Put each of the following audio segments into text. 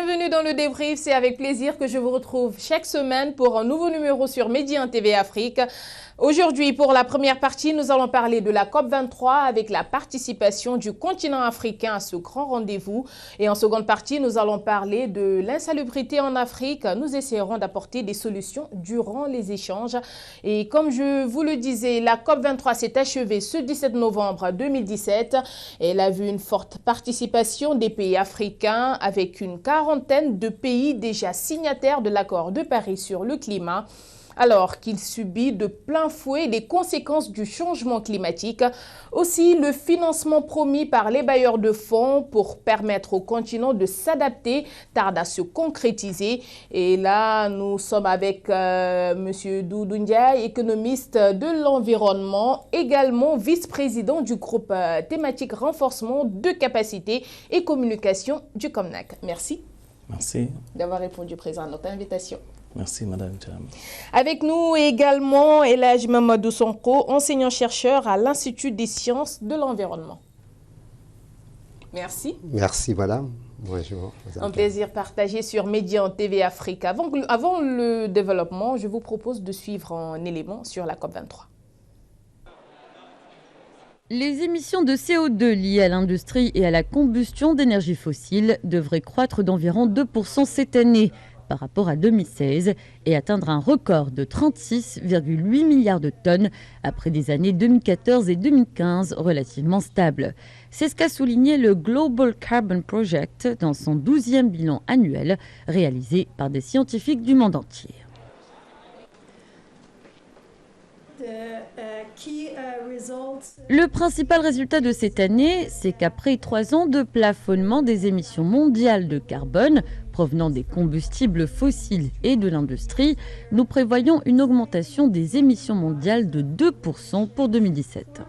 bienvenue dans le débrief. C'est avec plaisir que je vous retrouve chaque semaine pour un nouveau numéro sur Médian TV Afrique. Aujourd'hui, pour la première partie, nous allons parler de la COP23 avec la participation du continent africain à ce grand rendez-vous. Et en seconde partie, nous allons parler de l'insalubrité en Afrique. Nous essaierons d'apporter des solutions durant les échanges. Et comme je vous le disais, la COP23 s'est achevée ce 17 novembre 2017. Elle a vu une forte participation des pays africains avec une quarantaine de pays déjà signataires de l'accord de Paris sur le climat. Alors qu'il subit de plein fouet les conséquences du changement climatique. Aussi, le financement promis par les bailleurs de fonds pour permettre au continent de s'adapter tarde à se concrétiser. Et là, nous sommes avec M. Doudou Ndiaye, économiste de l'environnement, également vice-président du groupe thématique renforcement de capacité et communication du COMNAC. Merci. Merci d'avoir répondu présent à notre invitation. Merci, Madame Cham. Avec nous également Elhadji Mamadou Sonko, enseignant-chercheur à l'Institut des sciences de l'environnement. Merci. Merci, madame. Bonjour. Un plaisir partagé sur Médian TV Afrique. Avant le développement, je vous propose de suivre un élément sur la COP23. Les émissions de CO2 liées à l'industrie et à la combustion d'énergie fossile devraient croître d'environ 2% cette année par rapport à 2016 et atteindre un record de 36,8 milliards de tonnes après des années 2014 et 2015 relativement stables. C'est ce qu'a souligné le Global Carbon Project dans son 12e bilan annuel réalisé par des scientifiques du monde entier. Le principal résultat de cette année, c'est qu'après 3 ans de plafonnement des émissions mondiales de carbone provenant des combustibles fossiles et de l'industrie, nous prévoyons une augmentation des émissions mondiales de 2% pour 2017.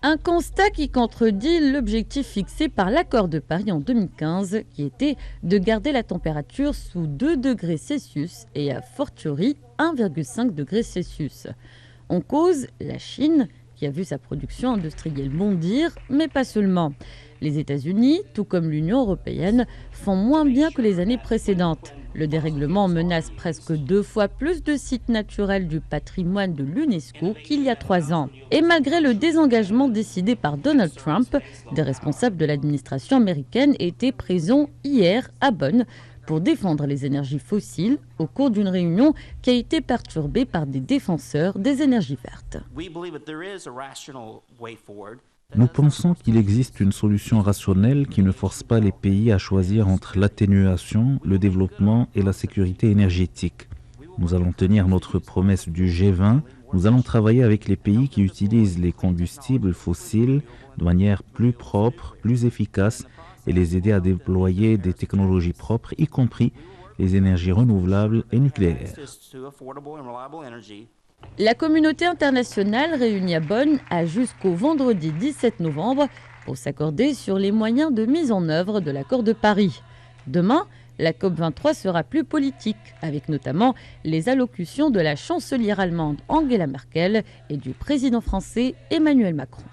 Un constat qui contredit l'objectif fixé par l'accord de Paris en 2015, qui était de garder la température sous 2 degrés Celsius et a fortiori 1,5 degré Celsius. En cause, la Chine, qui a vu sa production industrielle bondir, mais pas seulement. Les États-Unis, tout comme l'Union européenne, font moins bien que les années précédentes. Le dérèglement menace presque 2 fois plus de sites naturels du patrimoine de l'UNESCO qu'il y a 3 ans. Et malgré le désengagement décidé par Donald Trump, des responsables de l'administration américaine étaient présents hier à Bonn pour défendre les énergies fossiles au cours d'une réunion qui a été perturbée par des défenseurs des énergies vertes. Nous pensons qu'il existe une solution rationnelle qui ne force pas les pays à choisir entre l'atténuation, le développement et la sécurité énergétique. Nous allons tenir notre promesse du G20. Nous allons travailler avec les pays qui utilisent les combustibles fossiles de manière plus propre, plus efficace et les aider à déployer des technologies propres, y compris les énergies renouvelables et nucléaires. La communauté internationale réunie à Bonn a jusqu'au vendredi 17 novembre pour s'accorder sur les moyens de mise en œuvre de l'accord de Paris. Demain, la COP23 sera plus politique, avec notamment les allocutions de la chancelière allemande Angela Merkel et du président français Emmanuel Macron.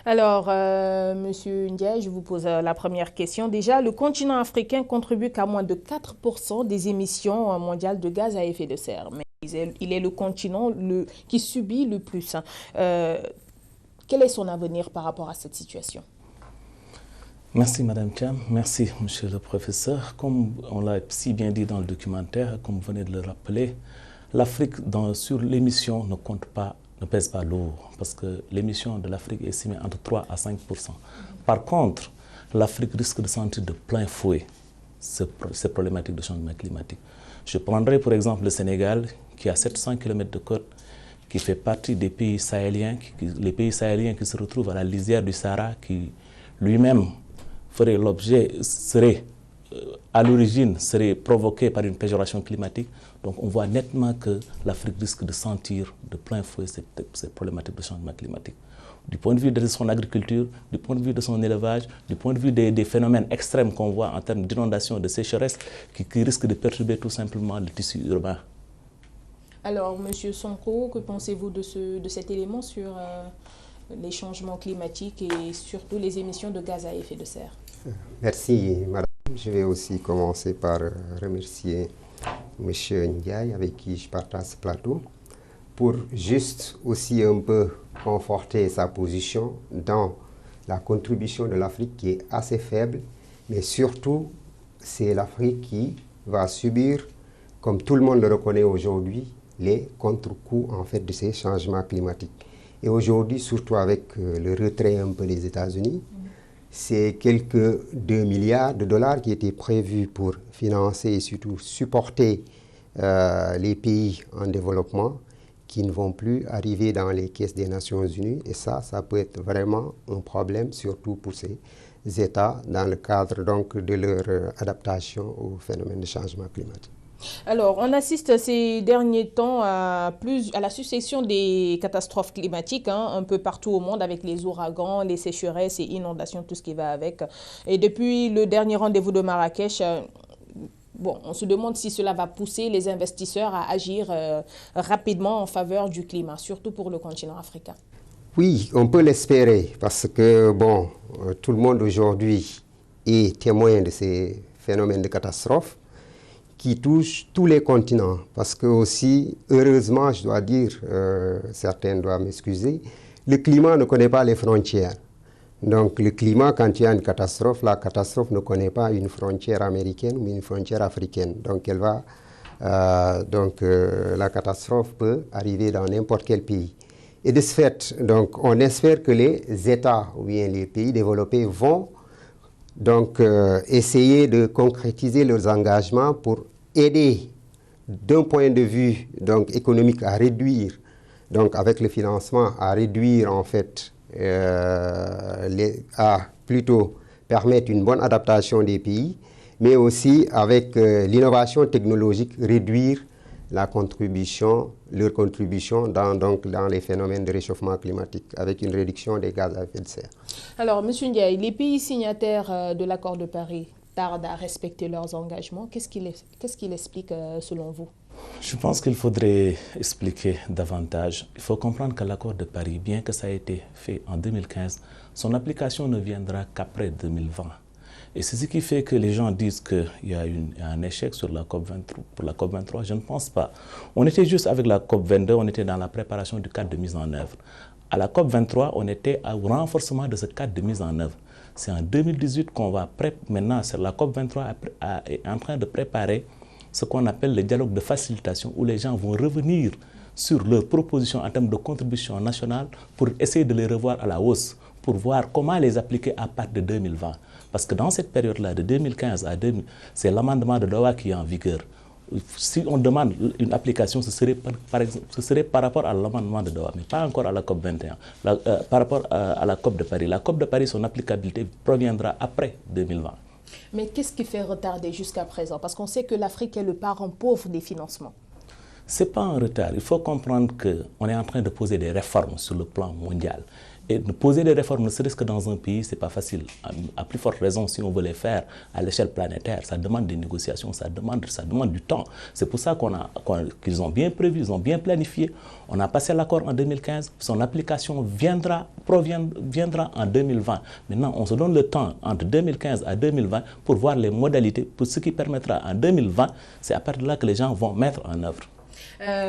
Alors, Monsieur Ndiaye, je vous pose la première question. Déjà, le continent africain contribue qu'à moins de 4% des émissions mondiales de gaz à effet de serre. Mais il est le continent qui subit le plus. Quel est son avenir par rapport à cette situation? Merci, Madame Cham. Merci, Monsieur le professeur. Comme on l'a si bien dit dans le documentaire, comme vous venez de le rappeler, l'Afrique, sur l'émission, ne pèse pas lourd, parce que l'émission de l'Afrique est estimée entre 3 à 5%. Par contre, l'Afrique risque de sentir de plein fouet ces problématiques de changement climatique. Je prendrai pour exemple le Sénégal, qui a 700 km de côte, qui fait partie des pays sahéliens, les pays sahéliens qui se retrouvent à la lisière du Sahara, qui lui-même à l'origine serait provoqué par une péjoration climatique. Donc on voit nettement que l'Afrique risque de sentir de plein fouet ces problématiques de changement climatique. Du point de vue de son agriculture, du point de vue de son élevage, du point de vue des phénomènes extrêmes qu'on voit en termes d'inondation, de sécheresse, qui risquent de perturber tout simplement le tissu urbain. Alors, Monsieur Sonko, que pensez-vous de cet élément sur les changements climatiques et surtout les émissions de gaz à effet de serre? Merci, madame. Je vais aussi commencer par remercier M. Ndiaye, avec qui je partage ce plateau, pour juste aussi un peu conforter sa position dans la contribution de l'Afrique qui est assez faible, mais surtout, c'est l'Afrique qui va subir, comme tout le monde le reconnaît aujourd'hui, les contre-coups en fait de ces changements climatiques. Et aujourd'hui, surtout avec le retrait un peu des États-Unis, c'est quelques 2 milliards de dollars qui étaient prévus pour financer et surtout supporter les pays en développement qui ne vont plus arriver dans les caisses des Nations Unies. Et ça peut être vraiment un problème, surtout pour ces États, dans le cadre donc de leur adaptation au phénomène de changement climatique. Alors, on assiste ces derniers temps à la succession des catastrophes climatiques, un peu partout au monde, avec les ouragans, les sécheresses et inondations, tout ce qui va avec. Et depuis le dernier rendez-vous de Marrakech, on se demande si cela va pousser les investisseurs à agir rapidement en faveur du climat, surtout pour le continent africain. Oui, on peut l'espérer, parce que tout le monde aujourd'hui est témoin de ces phénomènes de catastrophes qui touchent tous les continents. Parce que aussi, heureusement, je dois dire, certains doivent m'excuser, le climat ne connaît pas les frontières. Donc le climat, quand il y a une catastrophe, la catastrophe ne connaît pas une frontière américaine ou une frontière africaine. Donc la catastrophe peut arriver dans n'importe quel pays. Et de ce fait, donc, on espère que les États ou bien les pays développés vont donc essayer de concrétiser leurs engagements pour aider d'un point de vue donc, économique à réduire, donc avec le financement, à réduire en fait, à plutôt permettre une bonne adaptation des pays, mais aussi avec l'innovation technologique, réduire leur contribution dans les phénomènes de réchauffement climatique, avec une réduction des gaz à effet de serre. Alors, M. Ndiaye, les pays signataires de l'accord de Paris tardent à respecter leurs engagements. Qu'est-ce qu'il explique selon vous? Je pense qu'il faudrait expliquer davantage. Il faut comprendre que l'accord de Paris, bien que ça ait été fait en 2015, son application ne viendra qu'après 2020. Et c'est ce qui fait que les gens disent qu'il y a un échec sur la COP23, pour la COP23. Je ne pense pas. On était juste avec la COP22, on était dans la préparation du cadre de mise en œuvre. À la COP23, on était au renforcement de ce cadre de mise en œuvre. C'est en 2018 qu'on va, maintenant, la COP23 est en train de préparer ce qu'on appelle le dialogue de facilitation, où les gens vont revenir sur leurs propositions en termes de contribution nationale pour essayer de les revoir à la hausse, pour voir comment les appliquer à partir de 2020. Parce que dans cette période-là, de 2015 à 2000, c'est l'amendement de Doha qui est en vigueur. Si on demande une application, ce serait par rapport à l'amendement de Doha, mais pas encore à la COP21, par rapport à la COP de Paris. La COP de Paris, son applicabilité proviendra après 2020. Mais qu'est-ce qui fait retarder jusqu'à présent? Parce qu'on sait que l'Afrique est le parent pauvre des financements. Ce n'est pas un retard. Il faut comprendre qu'on est en train de poser des réformes sur le plan mondial. Et de poser des réformes, ne serait-ce que dans un pays, ce n'est pas facile. À plus forte raison, si on veut les faire à l'échelle planétaire, ça demande des négociations, ça demande du temps. C'est pour ça qu'ils ont bien prévu, ils ont bien planifié. On a passé l'accord en 2015, son application viendra en 2020. Maintenant, on se donne le temps entre 2015 à 2020 pour voir les modalités, pour ce qui permettra en 2020, c'est à partir de là que les gens vont mettre en œuvre.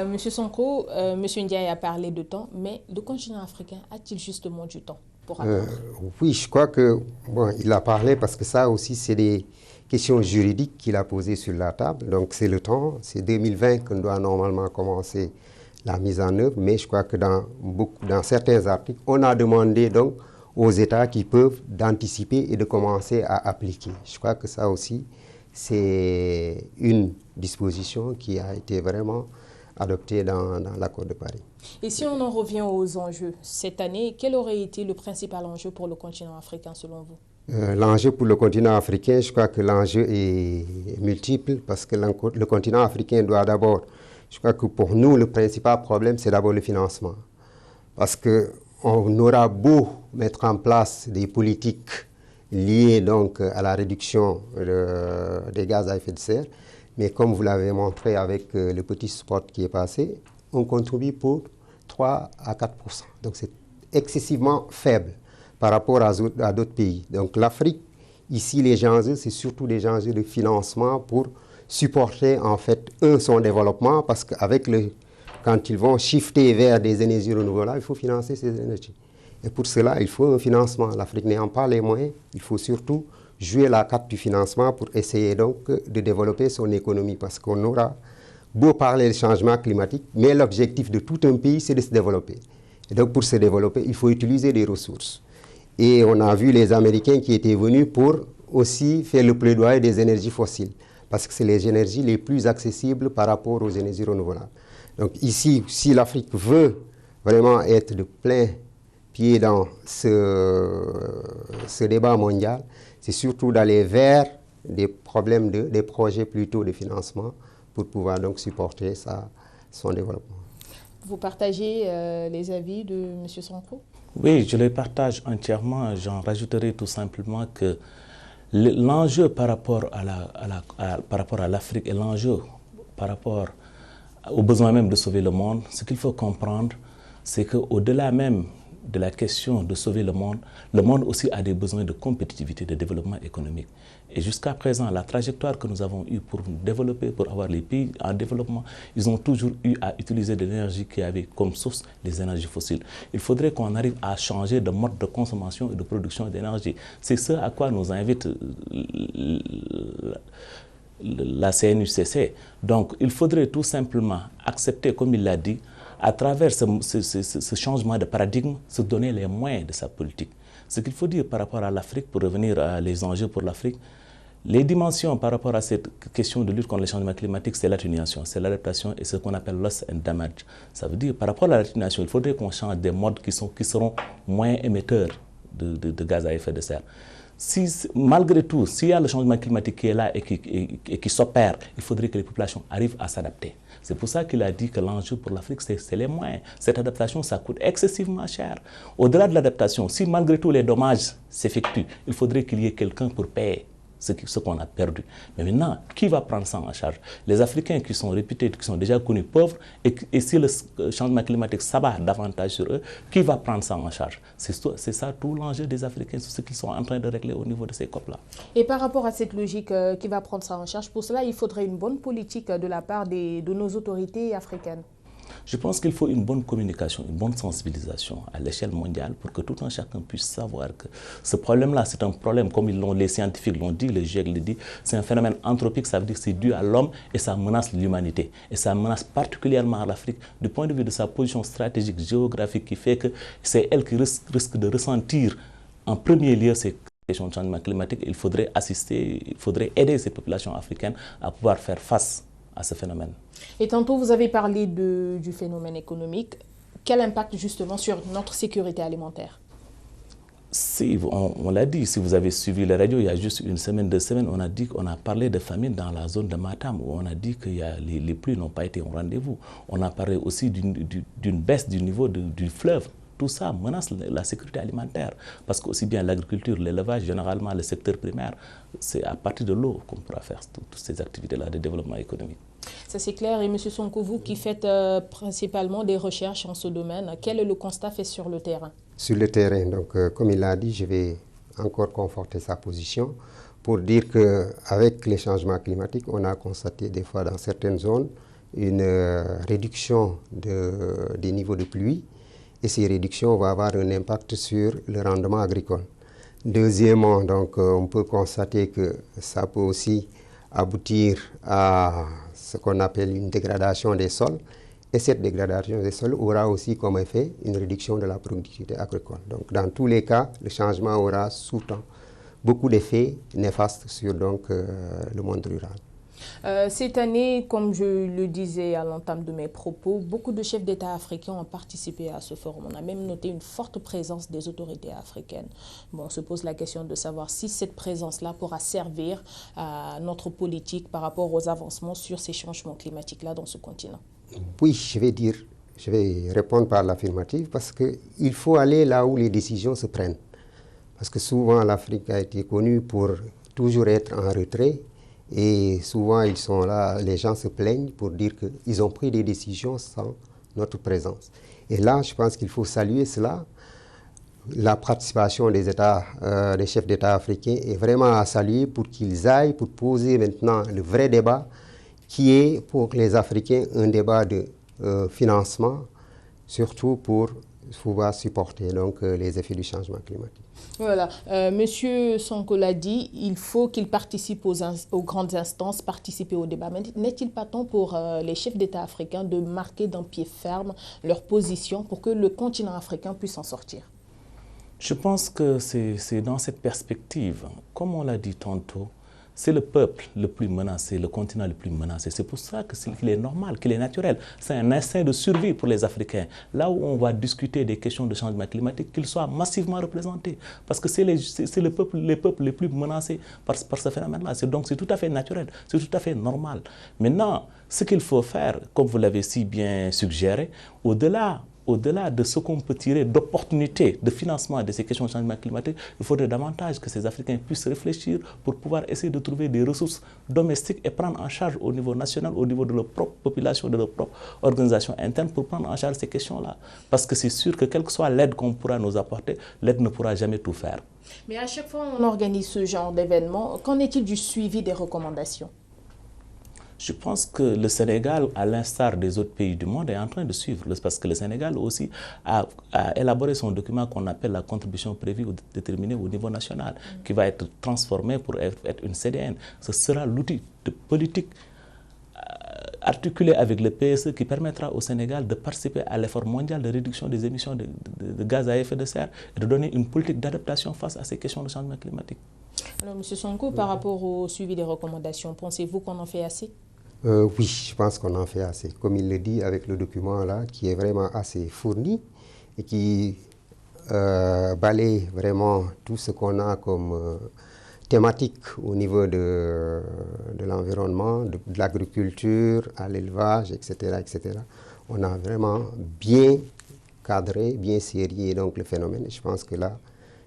Monsieur Sonko, Monsieur Ndiaye a parlé de temps, mais le continent africain a-t-il justement du temps pour attendre? Oui, je crois que il a parlé parce que ça aussi, c'est des questions juridiques qu'il a posées sur la table. Donc c'est le temps, c'est 2020 qu'on doit normalement commencer la mise en œuvre, mais je crois que dans certains articles, on a demandé donc aux États qui peuvent d'anticiper et de commencer à appliquer. Je crois que ça aussi, c'est une disposition qui a été vraiment adopté dans l'accord de Paris. Et si on en revient aux enjeux, cette année, quel aurait été le principal enjeu pour le continent africain selon vous? L'enjeu pour le continent africain, je crois que l'enjeu est multiple parce que le continent africain doit d'abord, je crois que pour nous, le principal problème, c'est d'abord le financement. Parce qu'on aura beau mettre en place des politiques liées donc à la réduction des gaz à effet de serre, mais comme vous l'avez montré avec le petit spot qui est passé, on contribue pour 3 à 4%. Donc c'est excessivement faible par rapport à d'autres pays. Donc l'Afrique, ici, les enjeux, c'est surtout des enjeux de financement pour supporter en fait son développement, parce qu'avec quand ils vont shifter vers des énergies renouvelables, il faut financer ces énergies. Et pour cela, il faut un financement. L'Afrique n'ayant pas les moyens, il faut surtout jouer la carte du financement pour essayer donc de développer son économie, parce qu'on aura beau parler du changement climatique, mais l'objectif de tout un pays, c'est de se développer. Et donc pour se développer, il faut utiliser des ressources. Et on a vu les Américains qui étaient venus pour aussi faire le plaidoyer des énergies fossiles, parce que c'est les énergies les plus accessibles par rapport aux énergies renouvelables. Donc ici, si l'Afrique veut vraiment être de plein pied dans ce débat mondial, c'est surtout d'aller vers des projets plutôt de financement pour pouvoir donc supporter son développement. Vous partagez les avis de M. Sonko? Oui, je les partage entièrement. J'en rajouterai tout simplement que l'enjeu par rapport à l'Afrique et l'enjeu par rapport au besoin même de sauver le monde, ce qu'il faut comprendre, c'est qu'au-delà même de la question de sauver le monde aussi a des besoins de compétitivité, de développement économique. Et jusqu'à présent, la trajectoire que nous avons eue pour développer, pour avoir les pays en développement, ils ont toujours eu à utiliser de l'énergie qui avait comme source les énergies fossiles. Il faudrait qu'on arrive à changer de mode de consommation et de production d'énergie. C'est ce à quoi nous invite la CNUCC. Donc, il faudrait tout simplement accepter, comme il l'a dit, à travers ce changement de paradigme, se donner les moyens de sa politique. Ce qu'il faut dire par rapport à l'Afrique, pour revenir à les enjeux pour l'Afrique, les dimensions par rapport à cette question de lutte contre le changement climatique, c'est l'atténuation, c'est l'adaptation et ce qu'on appelle loss and damage. Ça veut dire, par rapport à l'atténuation, il faudrait qu'on change des modes qui seront moins émetteurs de gaz à effet de serre. Malgré tout, s'il y a le changement climatique qui est là et qui s'opère, il faudrait que les populations arrivent à s'adapter. C'est pour ça qu'il a dit que l'enjeu pour l'Afrique, c'est les moyens. Cette adaptation, ça coûte excessivement cher. Au-delà de l'adaptation, si malgré tout les dommages s'effectuent, il faudrait qu'il y ait quelqu'un pour payer ce qu'on a perdu. Mais maintenant, qui va prendre ça en charge? Les Africains qui sont réputés, qui sont déjà connus pauvres, et si le changement climatique s'abat davantage sur eux, qui va prendre ça en charge? C'est ça tout l'enjeu des Africains, c'est ce qu'ils sont en train de régler au niveau de ces COP-là. Et par rapport à cette logique qui va prendre ça en charge, pour cela, il faudrait une bonne politique de la part de nos autorités africaines. Je pense qu'il faut une bonne communication, une bonne sensibilisation à l'échelle mondiale pour que tout un chacun puisse savoir que ce problème-là, c'est un problème, comme les scientifiques l'ont dit, le GIEC le dit, c'est un phénomène anthropique, ça veut dire que c'est dû à l'homme et ça menace l'humanité. Et ça menace particulièrement l'Afrique du point de vue de sa position stratégique, géographique, qui fait que c'est elle qui risque de ressentir en premier lieu ces questions de changement climatique. Il faudrait aider ces populations africaines à pouvoir faire face à ce phénomène. Et tantôt, vous avez parlé du phénomène économique. Quel impact justement sur notre sécurité alimentaire? Si, on l'a dit, si vous avez suivi la radio, il y a juste une semaine, 2 semaines, on a parlé de famine dans la zone de Matam, où on a dit que les pluies n'ont pas été au rendez-vous. On a parlé aussi d'une baisse du niveau du fleuve. Tout ça menace la sécurité alimentaire, parce qu'aussi bien l'agriculture, l'élevage, généralement le secteur primaire, c'est à partir de l'eau qu'on pourra faire toutes ces activités-là de développement économique. Ça c'est clair. Et M. Sonko, vous qui faites principalement des recherches en ce domaine, quel est le constat fait sur le terrain? Sur le terrain, donc comme il l'a dit, je vais encore conforter sa position pour dire qu'avec les changements climatiques, on a constaté des fois dans certaines zones une réduction des niveaux de pluie. Et ces réductions vont avoir un impact sur le rendement agricole. Deuxièmement, donc, on peut constater que ça peut aussi aboutir à ce qu'on appelle une dégradation des sols. Et cette dégradation des sols aura aussi comme effet une réduction de la productivité agricole. Donc, dans tous les cas, le changement aura sous-temps beaucoup d'effets néfastes sur donc, le monde rural. Cette année, comme je le disais à l'entame de mes propos, beaucoup de chefs d'État africains ont participé à ce forum. On a même noté une forte présence des autorités africaines. Bon, on se pose la question de savoir si cette présence-là pourra servir à notre politique par rapport aux avancements sur ces changements climatiques-là dans ce continent. Oui, je vais répondre par l'affirmative parce qu'il faut aller là où les décisions se prennent. Parce que souvent, l'Afrique a été connue pour toujours être en retrait. Et souvent, ils sont là, les gens se plaignent pour dire qu'ils ont pris des décisions sans notre présence. Et là, je pense qu'il faut saluer cela la participation des États, des chefs d'État africains est vraiment à saluer pour qu'ils aillent pour poser maintenant le vrai débat qui est pour les Africains un débat de financement, surtout pour pouvoir supporter donc, les effets du changement climatique. Voilà, Monsieur Sonko l'a dit, il faut qu'ils participent aux grandes instances, participer au débat. Mais n'est-il pas temps pour les chefs d'État africains de marquer d'un pied ferme leur position pour que le continent africain puisse en sortir? Je pense que c'est dans cette perspective, comme on l'a dit tantôt, c'est le peuple le plus menacé, le continent le plus menacé. C'est pour ça qu'il est normal, qu'il est naturel. C'est un instinct de survie pour les Africains. Là où on va discuter des questions de changement climatique, qu'ils soient massivement représentés. Parce que c'est les peuples les plus menacés par ce phénomène-là. Donc c'est tout à fait naturel, c'est tout à fait normal. Maintenant, ce qu'il faut faire, comme vous l'avez si bien suggéré, au-delà de ce qu'on peut tirer d'opportunités de financement de ces questions de changement climatique, il faudrait davantage que ces Africains puissent réfléchir pour pouvoir essayer de trouver des ressources domestiques et prendre en charge au niveau national, au niveau de leur propre population, de leur propre organisation interne, pour prendre en charge ces questions-là. Parce que c'est sûr que quelle que soit l'aide qu'on pourra nous apporter, l'aide ne pourra jamais tout faire. Mais à chaque fois on organise ce genre d'événement, qu'en est-il du suivi des recommandations? Je pense que le Sénégal, à l'instar des autres pays du monde, est en train de suivre. Parce que le Sénégal aussi a élaboré son document qu'on appelle la contribution prévue ou déterminée au niveau national, qui va être transformé pour être une CDN. Ce sera l'outil de politique articulé avec le PSE qui permettra au Sénégal de participer à l'effort mondial de réduction des émissions de gaz à effet de serre et de donner une politique d'adaptation face à ces questions de changement climatique. Alors, M. Sonko, par rapport au suivi des recommandations, pensez-vous qu'on en fait assez? Oui, je pense qu'on en fait assez. Comme il le dit avec le document là, qui est vraiment assez fourni et qui balaye vraiment tout ce qu'on a comme thématique au niveau de l'environnement, de l'agriculture, à l'élevage, etc., etc. On a vraiment bien cadré, bien sérié donc le phénomène. Et je pense que là,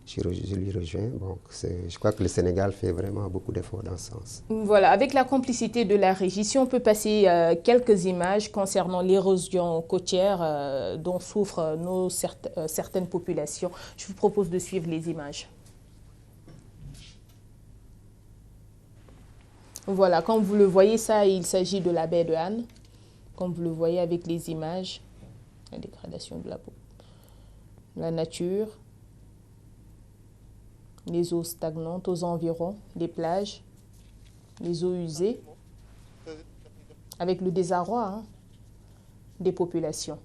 je lui rejoins. Bon, je crois que le Sénégal fait vraiment beaucoup d'efforts dans ce sens. Voilà, avec la complicité de la régie, si on peut passer quelques images concernant l'érosion côtière dont souffrent certaines populations. Je vous propose de suivre les images. Voilà, comme vous le voyez, ça, il s'agit de la baie de Han. Comme vous le voyez avec les images, la dégradation de la nature. Les eaux stagnantes aux environs des plages, les eaux usées, avec le désarroi des populations.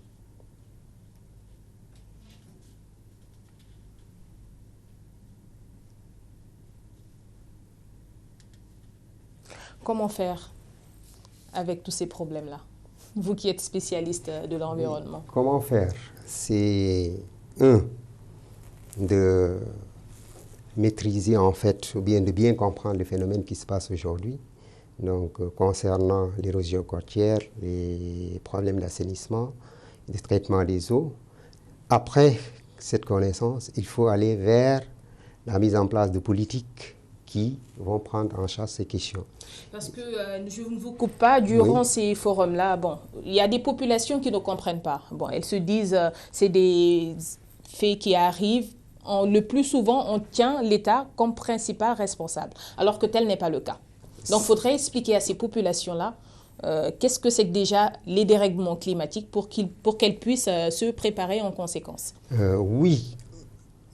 Comment faire avec tous ces problèmes-là, vous qui êtes spécialiste de l'environnement? Comment faire? C'est de maîtriser en fait, ou bien de bien comprendre le phénomène qui se passe aujourd'hui. Donc concernant l'érosion côtière, les problèmes d'assainissement, de traitement des eaux. Après cette connaissance, il faut aller vers la mise en place de politiques qui vont prendre en charge ces questions. Parce que je ne vous coupe pas, durant ces forums-là, bon, il y a des populations qui ne comprennent pas. Bon, elles se disent c'est des faits qui arrivent. Le plus souvent, on tient l'État comme principal responsable, alors que tel n'est pas le cas. Donc, il faudrait expliquer à ces populations-là qu'est-ce que c'est que déjà les dérèglements climatiques pour qu'elles puissent se préparer en conséquence. Oui,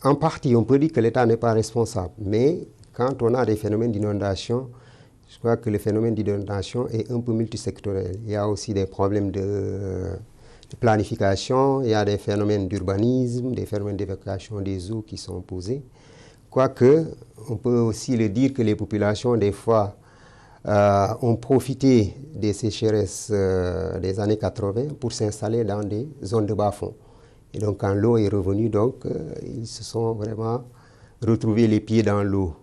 en partie, on peut dire que l'État n'est pas responsable, mais quand on a des phénomènes d'inondation, je crois que le phénomène d'inondation est un peu multisectoriel. Il y a aussi des problèmes de planification, il y a des phénomènes d'urbanisme, des phénomènes d'évacuation des eaux qui sont posés. Quoique, on peut aussi le dire que les populations, des fois, ont profité des sécheresses des années 80 pour s'installer dans des zones de bas-fond. Et donc, quand l'eau est revenue, donc, ils se sont vraiment retrouvés les pieds dans l'eau.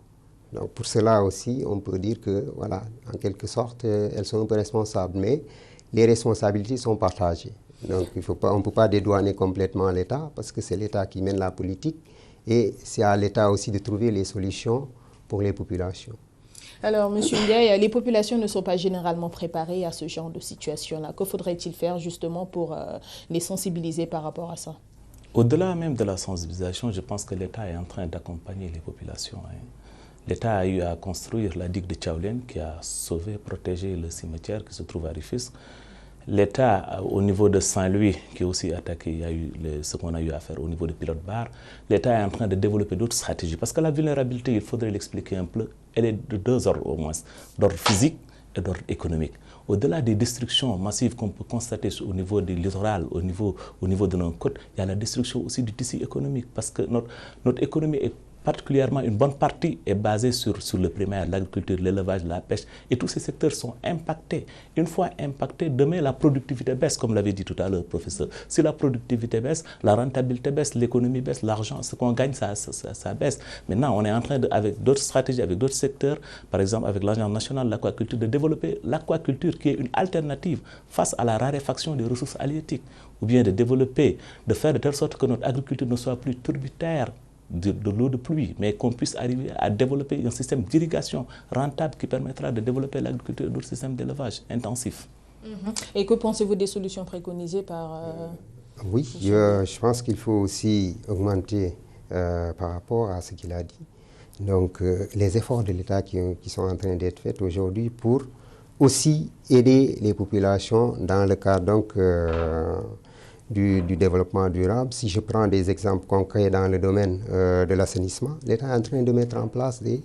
Donc, pour cela aussi, on peut dire que, voilà, en quelque sorte, elles sont un peu responsables, mais les responsabilités sont partagées. Donc, on ne peut pas dédouaner complètement l'État parce que c'est l'État qui mène la politique et c'est à l'État aussi de trouver les solutions pour les populations. Alors, M. Ndiaye, les populations ne sont pas généralement préparées à ce genre de situation-là. Que faudrait-il faire justement pour les sensibiliser par rapport à ça? Au-delà même de la sensibilisation, je pense que l'État est en train d'accompagner les populations. L'État a eu à construire la digue de Tchaoulène qui a sauvé, protégé le cimetière qui se trouve à Rufisque. L'État, au niveau de Saint-Louis, qui est aussi attaqué, il y a eu ce qu'on a eu à faire au niveau de Pilote Bar. L'État est en train de développer d'autres stratégies. Parce que la vulnérabilité, il faudrait l'expliquer un peu, elle est de deux ordres au moins, d'ordre physique et d'ordre économique. Au-delà des destructions massives qu'on peut constater au niveau du littoral, au niveau de nos côtes, il y a la destruction aussi du tissu économique. Parce que notre économie est particulièrement, une bonne partie est basée sur le primaire, l'agriculture, l'élevage, la pêche. Et tous ces secteurs sont impactés. Une fois impactés, demain, la productivité baisse, comme l'avait dit tout à l'heure, professeur. Si la productivité baisse, la rentabilité baisse, l'économie baisse, l'argent, ce qu'on gagne, ça baisse. Maintenant, on est en train, avec d'autres stratégies, avec d'autres secteurs, par exemple avec l'Agence nationale de l'aquaculture, de développer l'aquaculture qui est une alternative face à la raréfaction des ressources halieutiques. Ou bien de développer, de faire de telle sorte que notre agriculture ne soit plus tributaire de l'eau de pluie, mais qu'on puisse arriver à développer un système d'irrigation rentable qui permettra de développer l'agriculture et d'autres systèmes d'élevage intensifs. Et que pensez-vous des solutions préconisées par... Oui, je pense qu'il faut aussi augmenter par rapport à ce qu'il a dit. Donc, les efforts de l'État qui sont en train d'être faits aujourd'hui pour aussi aider les populations dans le cadre donc, du développement durable. Si je prends des exemples concrets dans le domaine de l'assainissement, l'État est en train de mettre en place des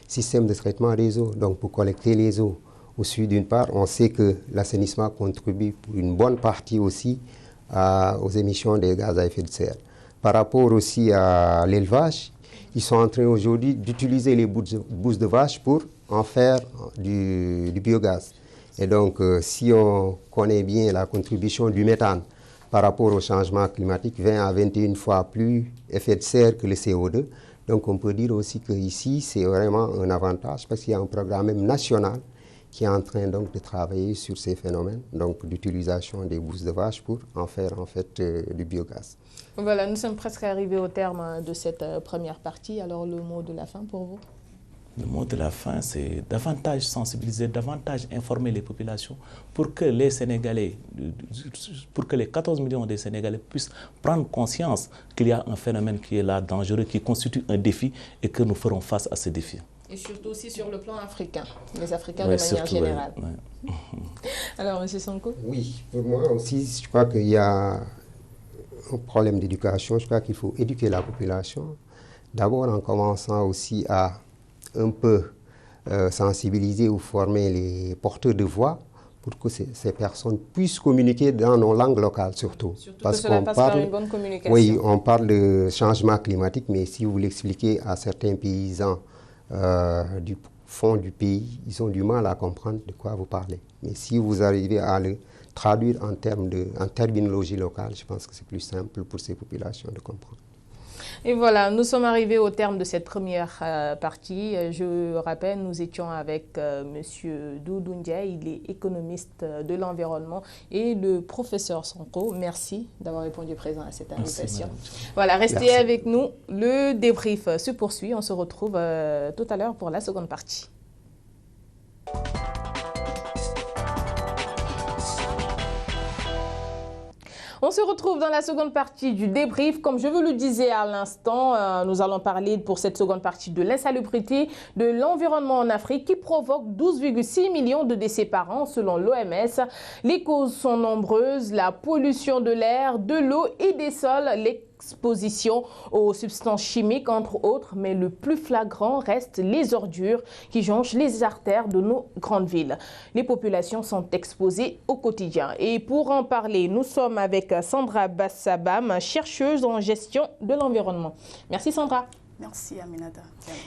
systèmes de traitement des eaux. Donc pour collecter les eaux au sud d'une part, on sait que l'assainissement contribue pour une bonne partie aussi aux émissions des gaz à effet de serre. Par rapport aussi à l'élevage, ils sont en train aujourd'hui d'utiliser les bousses de vache pour en faire du biogaz. Et donc si on connaît bien la contribution du méthane par rapport au changement climatique, 20 à 21 fois plus effet de serre que le CO2. Donc on peut dire aussi qu'ici, c'est vraiment un avantage parce qu'il y a un programme même national qui est en train donc de travailler sur ces phénomènes, donc d'utilisation des bousses de vache pour en faire en fait du biogaz. Voilà, nous sommes presque arrivés au terme de cette première partie. Alors le mot de la fin pour vous? Le mot de la fin, c'est davantage sensibiliser, davantage informer les populations pour que les Sénégalais, pour que les 14 millions de Sénégalais puissent prendre conscience qu'il y a un phénomène qui est là, dangereux, qui constitue un défi et que nous ferons face à ce défi. Et surtout aussi sur le plan africain, les Africains de manière générale. Alors, M. Sonko? Oui, pour moi aussi, je crois qu'il y a un problème d'éducation. Je crois qu'il faut éduquer la population, d'abord en commençant aussi à un peu sensibiliser ou former les porteurs de voix pour que ces personnes puissent communiquer dans nos langues locales surtout. Parce que cela passe par une bonne communication. Oui, on parle de changement climatique, mais si vous l'expliquez à certains paysans du fond du pays, ils ont du mal à comprendre de quoi vous parlez. Mais si vous arrivez à le traduire en terminologie locale, je pense que c'est plus simple pour ces populations de comprendre. Et voilà, nous sommes arrivés au terme de cette première partie. Je rappelle, nous étions avec M. Doudou Ndiaye, il est économiste de l'environnement, et le professeur Sonko. Merci d'avoir répondu présent à cette invitation. Voilà, restez avec nous. Le débrief se poursuit. On se retrouve tout à l'heure pour la seconde partie. On se retrouve dans la seconde partie du débrief. Comme je vous le disais à l'instant, nous allons parler pour cette seconde partie de l'insalubrité de l'environnement en Afrique qui provoque 12,6 millions de décès par an selon l'OMS. Les causes sont nombreuses, la pollution de l'air, de l'eau et des sols, l'exposition aux substances chimiques entre autres, mais le plus flagrant reste les ordures qui jonchent les artères de nos grandes villes. Les populations sont exposées au quotidien. Et pour en parler, nous sommes avec Sandra Bassabam, chercheuse en gestion de l'environnement. Merci Sandra. Merci Aminata.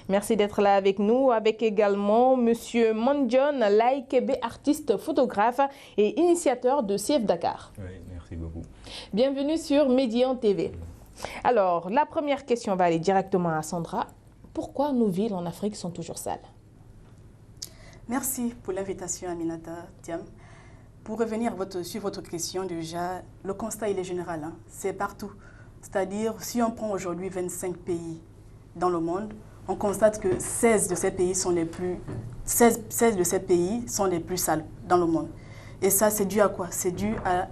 Merci d'être là avec nous, avec également Monsieur Mondion Laikebe, artiste photographe et initiateur de CF Dakar. Oui, merci beaucoup. Bienvenue sur Médian TV. Alors, la première question va aller directement à Sandra. Pourquoi nos villes en Afrique sont toujours sales? Merci pour l'invitation Aminata Thiam. Pour revenir sur votre question, déjà, le constat il est général, hein, c'est partout. C'est-à-dire, si on prend aujourd'hui 25 pays dans le monde, on constate que 16 de ces pays sont les plus sales dans le monde. Et ça, c'est dû à quoi? C'est dû à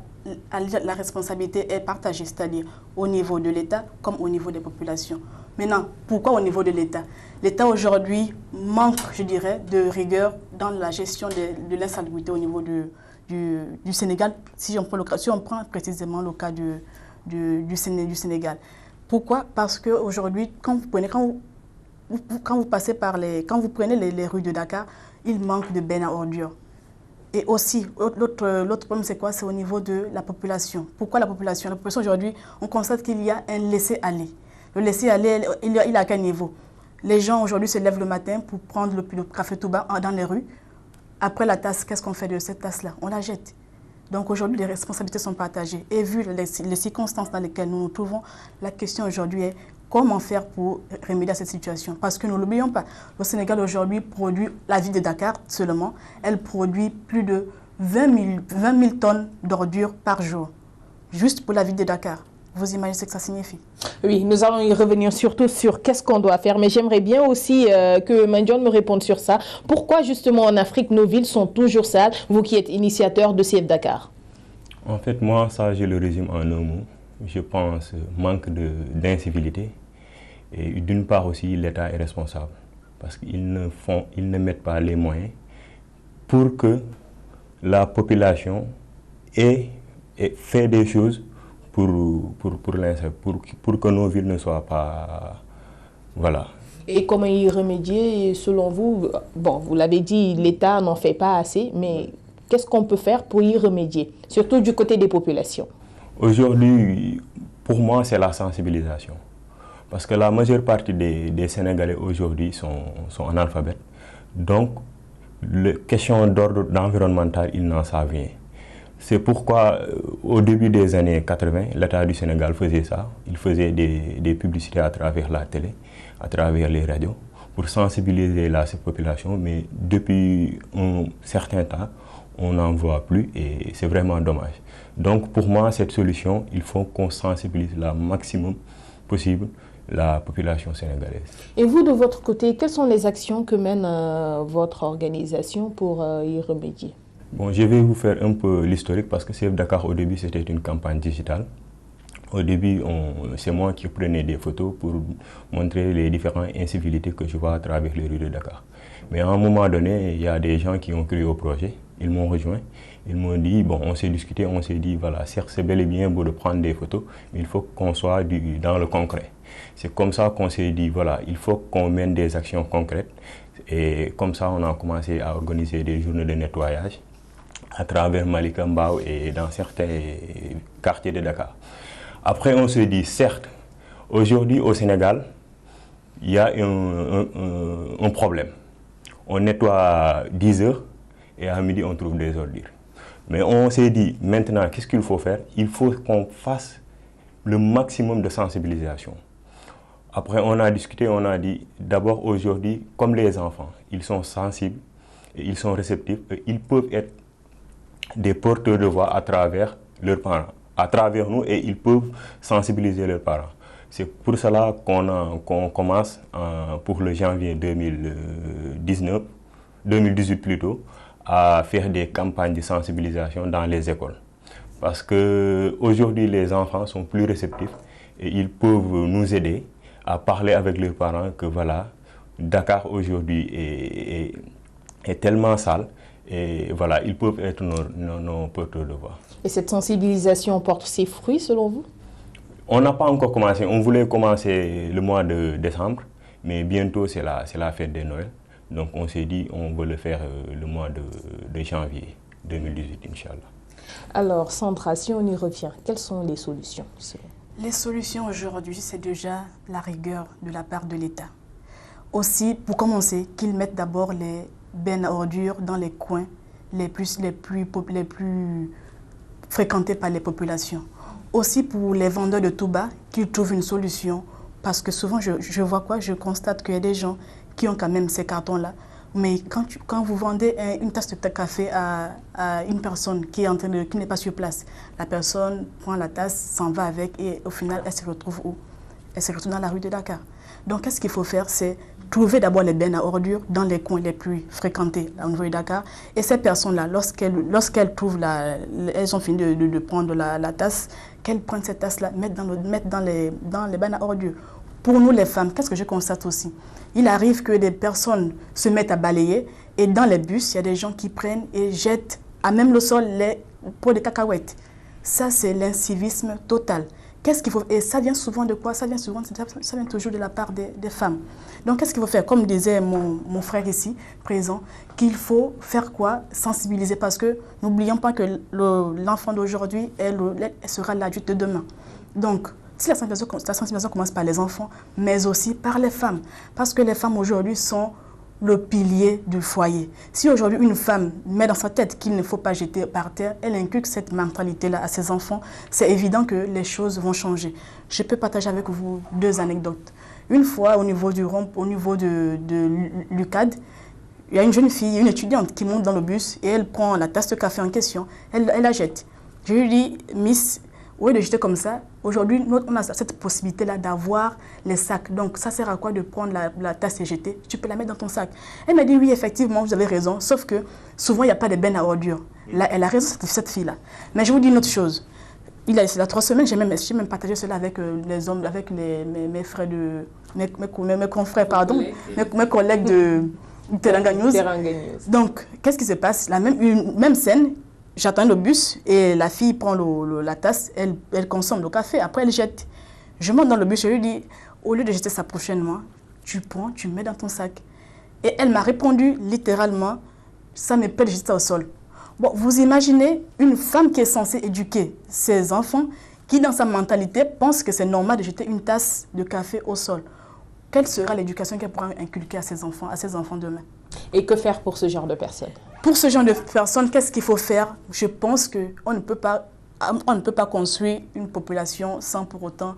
la responsabilité est partagée, c'est-à-dire au niveau de l'État comme au niveau des populations. Maintenant, pourquoi au niveau de l'État? L'État aujourd'hui manque, je dirais, de rigueur dans la gestion de l'insalubrité au niveau du Sénégal, si on prend précisément le cas du Sénégal. Pourquoi? Parce qu'aujourd'hui, quand vous prenez les rues de Dakar, il manque de bennes à ordures. Et aussi, l'autre problème, c'est quoi? C'est au niveau de la population. Pourquoi la population? La population, aujourd'hui, on constate qu'il y a un laisser-aller. Le laisser-aller, il est à quel niveau? Les gens, aujourd'hui, se lèvent le matin pour prendre le café Touba dans les rues. Après la tasse, qu'est-ce qu'on fait de cette tasse-là? On la jette. Donc aujourd'hui, les responsabilités sont partagées. Et vu les circonstances dans lesquelles nous nous trouvons, la question aujourd'hui est comment faire pour remédier à cette situation? Parce que nous ne l'oublions pas, le Sénégal aujourd'hui produit, la ville de Dakar seulement, elle produit plus de 20 000 tonnes d'ordures par jour, juste pour la ville de Dakar. Vous imaginez ce que ça signifie? Oui, nous allons y revenir surtout sur qu'est-ce qu'on doit faire, mais j'aimerais bien aussi que Mandione me réponde sur ça. Pourquoi justement en Afrique, nos villes sont toujours sales, vous qui êtes initiateur de Save Dakar? En fait, moi, ça, je le résume en un mot. Je pense manque d'incivilité. Et d'une part aussi, l'État est responsable. Parce qu'ils ne mettent pas les moyens pour que la population ait fait des choses pour que nos villes ne soient pas... Voilà. Et comment y remédier selon vous? Bon, vous l'avez dit, l'État n'en fait pas assez, mais qu'est-ce qu'on peut faire pour y remédier, surtout du côté des populations? Aujourd'hui, pour moi, c'est la sensibilisation. Parce que la majeure partie des Sénégalais aujourd'hui sont analphabètes. Donc, les questions d'ordre environnemental, ils n'en savent rien. C'est pourquoi, au début des années 80, l'État du Sénégal faisait ça. Il faisait des publicités à travers la télé, à travers les radios, pour sensibiliser la population. Mais depuis un certain temps, on n'en voit plus et c'est vraiment dommage. Donc, pour moi, cette solution, il faut qu'on sensibilise le maximum possible la population sénégalaise. Et vous, de votre côté, quelles sont les actions que mène votre organisation pour y remédier? Bon, je vais vous faire un peu l'historique parce que Save Dakar, au début, c'était une campagne digitale. Au début, c'est moi qui prenais des photos pour montrer les différentes incivilités que je vois à travers les rues de Dakar. Mais à un moment donné, il y a des gens qui ont cru au projet. Ils m'ont rejoint. Ils m'ont dit, bon, on s'est discuté, on s'est dit, voilà, certes, c'est bel et bien beau de prendre des photos, mais il faut qu'on soit dans le concret. C'est comme ça qu'on s'est dit, voilà, il faut qu'on mène des actions concrètes. Et comme ça, on a commencé à organiser des journées de nettoyage à travers Malika Mbao et dans certains quartiers de Dakar. Après, on se dit, certes, aujourd'hui au Sénégal, il y a un problème. On nettoie à 10 heures et à midi, on trouve des ordures. Mais on s'est dit, maintenant, qu'est-ce qu'il faut faire? Il faut qu'on fasse le maximum de sensibilisation. Après, on a discuté, on a dit, d'abord aujourd'hui, comme les enfants, ils sont sensibles, et ils sont réceptifs, et ils peuvent être des porteurs de voix à travers leurs parents, à travers nous, et ils peuvent sensibiliser leurs parents. C'est pour cela qu'on commence pour le janvier 2018 plutôt, à faire des campagnes de sensibilisation dans les écoles. Parce qu'aujourd'hui, les enfants sont plus réceptifs et ils peuvent nous aider à parler avec leurs parents que voilà, Dakar aujourd'hui est tellement sale et voilà, ils peuvent être nos porteurs de voix. Et cette sensibilisation porte ses fruits selon vous? On n'a pas encore commencé, on voulait commencer le mois de décembre, mais bientôt c'est la fête de Noël. Donc on s'est dit on veut le faire le mois de janvier 2018, Inch'Allah. Alors Sandra, si on y revient, quelles sont les solutions? Les solutions aujourd'hui, c'est déjà la rigueur de la part de l'État. Aussi, pour commencer, qu'ils mettent d'abord les bennes à ordures dans les coins les plus fréquentés par les populations. Aussi pour les vendeurs de Touba, qu'ils trouvent une solution. Parce que souvent, je vois quoi? Je constate qu'il y a des gens qui ont quand même ces cartons-là. Mais quand vous vendez une tasse de café à une personne qui n'est pas sur place, la personne prend la tasse, s'en va avec et au final, elle se retrouve où? Elle se retrouve dans la rue de Dakar. Donc, qu'est-ce qu'il faut faire? C'est trouver d'abord les bennes à ordures dans les coins les plus fréquentés au niveau de Dakar. Et ces personnes-là, lorsqu'elles trouvent elles ont fini de prendre la tasse, qu'elles prennent cette tasse-là, mettent dans les bennes à ordures. Pour nous les femmes, qu'est-ce que je constate aussi? Il arrive que des personnes se mettent à balayer et dans les bus, il y a des gens qui prennent et jettent à même le sol les pots de cacahuètes. Ça, c'est l'incivisme total. Qu'est-ce qu'il faut? Et ça vient souvent de quoi? Ça vient toujours de la part des femmes. Donc, qu'est-ce qu'il faut faire? Comme disait mon frère ici, présent, qu'il faut faire quoi? Sensibiliser, parce que n'oublions pas que l'enfant d'aujourd'hui, elle sera l'adulte de demain. Donc, si la sensibilisation commence par les enfants, mais aussi par les femmes, parce que les femmes aujourd'hui sont le pilier du foyer. Si aujourd'hui une femme met dans sa tête qu'il ne faut pas jeter par terre, elle inculque cette mentalité-là à ses enfants, c'est évident que les choses vont changer. Je peux partager avec vous 2 anecdotes. Une fois, au niveau de l'UCAD, il y a une jeune fille, une étudiante qui monte dans le bus et elle prend la tasse de café en question, elle la jette. Je lui dis, Miss, au lieu de jeter comme ça, aujourd'hui, on a cette possibilité-là d'avoir les sacs. Donc, ça sert à quoi de prendre la tasse et jeter? Tu peux la mettre dans ton sac. Elle m'a dit, oui, effectivement, vous avez raison, sauf que souvent, il n'y a pas de bennes à ordures. Là, elle a raison, cette fille-là. Mais je vous dis une autre chose. Il y a 3 semaines, j'ai même partagé cela avec les hommes, avec mes frères mes confrères, pardon, mes collègues de Teranga News. Donc, qu'est-ce qui se passe? Même scène. J'attends le bus et la fille prend la tasse, elle consomme le café, après elle jette. Je monte dans le bus, je lui dis, au lieu de jeter ça prochainement, tu prends, tu mets dans ton sac. Et elle m'a répondu littéralement, ça me plaît de jeter ça au sol. Bon, vous imaginez une femme qui est censée éduquer ses enfants, qui dans sa mentalité pense que c'est normal de jeter une tasse de café au sol. Quelle sera l'éducation qu'elle pourra inculquer à ses enfants demain? Et que faire pour ce genre de personnes? Pour ce genre de personnes, qu'est-ce qu'il faut faire? Je pense qu'on ne peut pas construire une population sans pour autant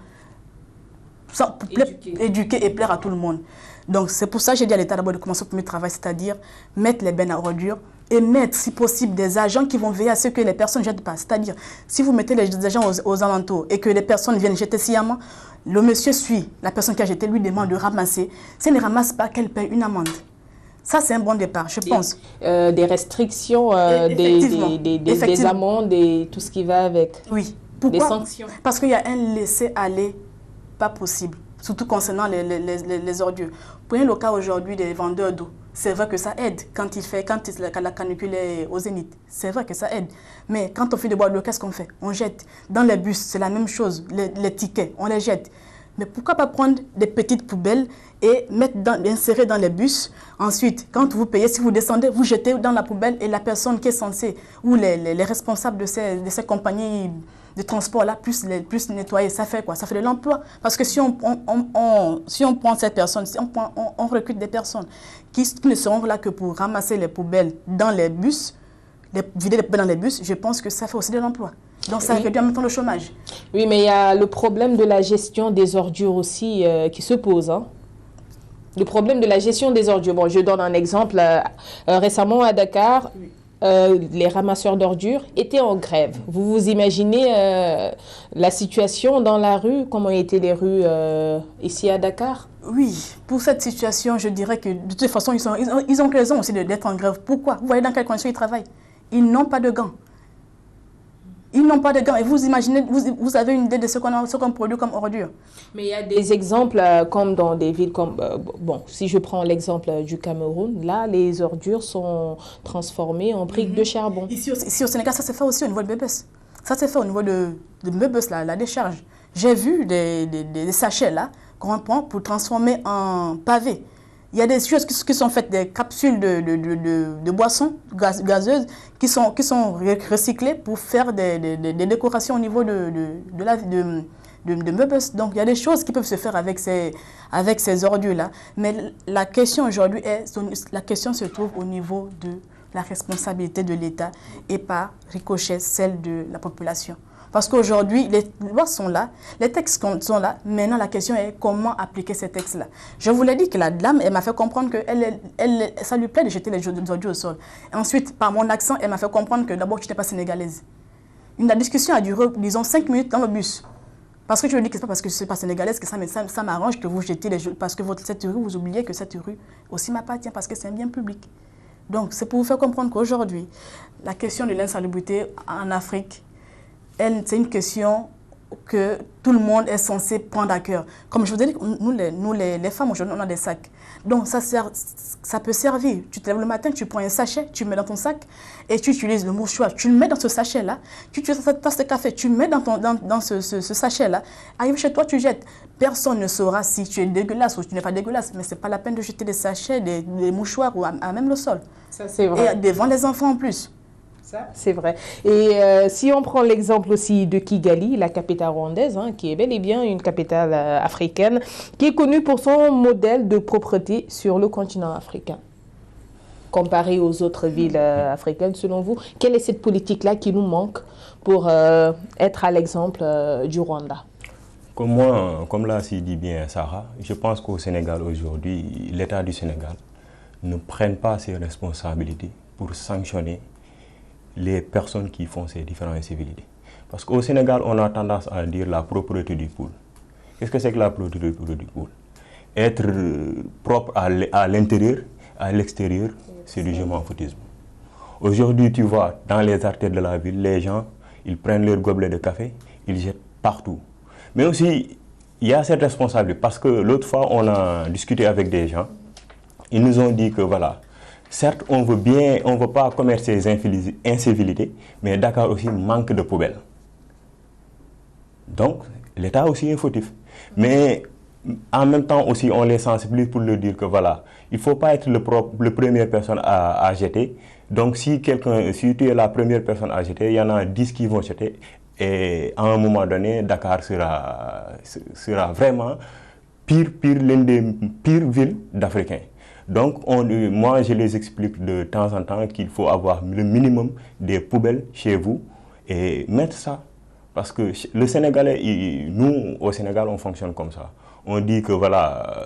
éduquer et plaire à tout le monde. Donc c'est pour ça que j'ai dit à l'État d'abord de commencer au premier travail, c'est-à-dire mettre les bennes à ordures et mettre, si possible, des agents qui vont veiller à ce que les personnes ne jettent pas. C'est-à-dire, si vous mettez les agents aux alentours et que les personnes viennent jeter sciemment, le monsieur suit la personne qui a jeté, lui demande de ramasser. Si elle ne ramasse pas, qu'elle paye une amende. Ça, c'est un bon départ, je pense. Des restrictions, des amendes et tout ce qui va avec. Oui. Pourquoi? Des sanctions. Parce qu'il y a un laisser-aller pas possible, surtout concernant les ordures. Prenez le cas aujourd'hui des vendeurs d'eau. C'est vrai que ça aide quand la canicule est au zénith. C'est vrai que ça aide. Mais quand on fait de boire de l'eau, qu'est-ce qu'on fait? On jette. Dans les bus, c'est la même chose. Les tickets, on les jette. Mais pourquoi pas prendre des petites poubelles et insérer dans les bus? Ensuite, quand vous payez, si vous descendez, vous jetez dans la poubelle et la personne qui est censée, ou les responsables de ces compagnies de transport-là, plus nettoyer, ça fait quoi? Ça fait de l'emploi. Parce que si on prend cette personne, si on recrute des personnes qui ne seront là que pour ramasser les poubelles dans les bus, vider les poubelles dans les bus, je pense que ça fait aussi de l'emploi. Donc ça réduit en même temps le chômage. Oui, mais il y a le problème de la gestion des ordures aussi qui se pose. Hein. Le problème de la gestion des ordures. Bon, je donne un exemple. Récemment à Dakar, les ramasseurs d'ordures étaient en grève. Vous vous imaginez la situation dans la rue? Comment étaient les rues ici à Dakar? Oui, pour cette situation, je dirais que de toute façon, ils ont raison aussi d'être en grève. Pourquoi? Vous voyez dans quelles conditions ils travaillent? Ils n'ont pas de gants. Ils n'ont pas de gants. Et vous imaginez, vous avez une idée de ce qu'on produit comme ordure. Mais il y a des exemples comme dans des villes comme... bon, si je prends l'exemple du Cameroun, là, les ordures sont transformées en briques de charbon. Ici au Sénégal, ça s'est fait aussi au niveau de Bébès. Ça s'est fait au niveau de Bébès, la décharge. J'ai vu des sachets là qu'on prend pour transformer en pavé. Il y a des choses qui sont faites, des capsules de boissons gazeuses qui sont recyclées pour faire des décorations au niveau de meubles. Donc il y a des choses qui peuvent se faire avec ces ordures-là. Mais la question aujourd'hui se trouve au niveau de la responsabilité de l'État et par ricochet celle de la population. Parce qu'aujourd'hui, les lois sont là, les textes sont là. Maintenant, la question est comment appliquer ces textes-là. Je vous l'ai dit que la dame, elle m'a fait comprendre que ça lui plaît de jeter les ordures au sol. Et ensuite, par mon accent, elle m'a fait comprendre que d'abord, tu n'es pas sénégalaise. La discussion a duré, disons, 5 minutes dans le bus. Parce que je dis que ce n'est pas parce que je ne suis pas sénégalaise que ça m'arrange que vous jetez les jeux. Parce que cette rue, vous oubliez que cette rue aussi m'appartient parce que c'est un bien public. Donc, c'est pour vous faire comprendre qu'aujourd'hui, la question de l'insalubrité en Afrique, c'est une question que tout le monde est censé prendre à cœur. Comme je vous ai dit, nous les femmes, aujourd'hui, on a des sacs. Donc, ça peut servir. Tu te lèves le matin, tu prends un sachet, tu le mets dans ton sac et tu utilises le mouchoir. Tu le mets dans ce sachet-là, tu utilises cette tasse de café, tu le mets dans ce sachet-là. Arrive chez toi, tu jettes. Personne ne saura si tu es dégueulasse ou tu n'es pas dégueulasse, mais ce n'est pas la peine de jeter des sachets, des mouchoirs ou à même le sol. Ça, c'est vrai. Et devant les enfants en plus. Ça, c'est vrai. Et si on prend l'exemple aussi de Kigali, la capitale rwandaise, qui est bel et bien une capitale africaine, qui est connue pour son modèle de propreté sur le continent africain. Comparé aux autres villes africaines, selon vous, quelle est cette politique-là qui nous manque pour être à l'exemple du Rwanda? Comme l'a dit bien Sarah, je pense qu'au Sénégal aujourd'hui, l'État du Sénégal ne prenne pas ses responsabilités pour sanctionner les personnes qui font ces différentes incivilités. Parce qu'au Sénégal, on a tendance à dire la propreté du poule. Qu'est-ce que c'est que la propreté du poule? Être propre à l'intérieur, à l'extérieur, c'est du je m'en foutisme. Aujourd'hui, tu vois, dans les artères de la ville, les gens, ils prennent leur gobelet de café, ils jettent partout. Mais aussi, il y a cette responsabilité, parce que l'autre fois, on a discuté avec des gens, ils nous ont dit que voilà, certes, on ne veut pas commettre ces incivilités, mais Dakar aussi manque de poubelles. Donc, l'État aussi est fautif. Mais en même temps aussi, on les sensibilise pour leur dire que voilà, il ne faut pas être la première personne à jeter. Donc, si tu es la première personne à jeter, il y en a 10 qui vont jeter. Et à un moment donné, Dakar sera vraiment l'une des pires villes d'Africains. Donc, moi, je les explique de temps en temps qu'il faut avoir le minimum des poubelles chez vous et mettre ça. Parce que le Sénégalais, nous, au Sénégal, on fonctionne comme ça. On dit que voilà,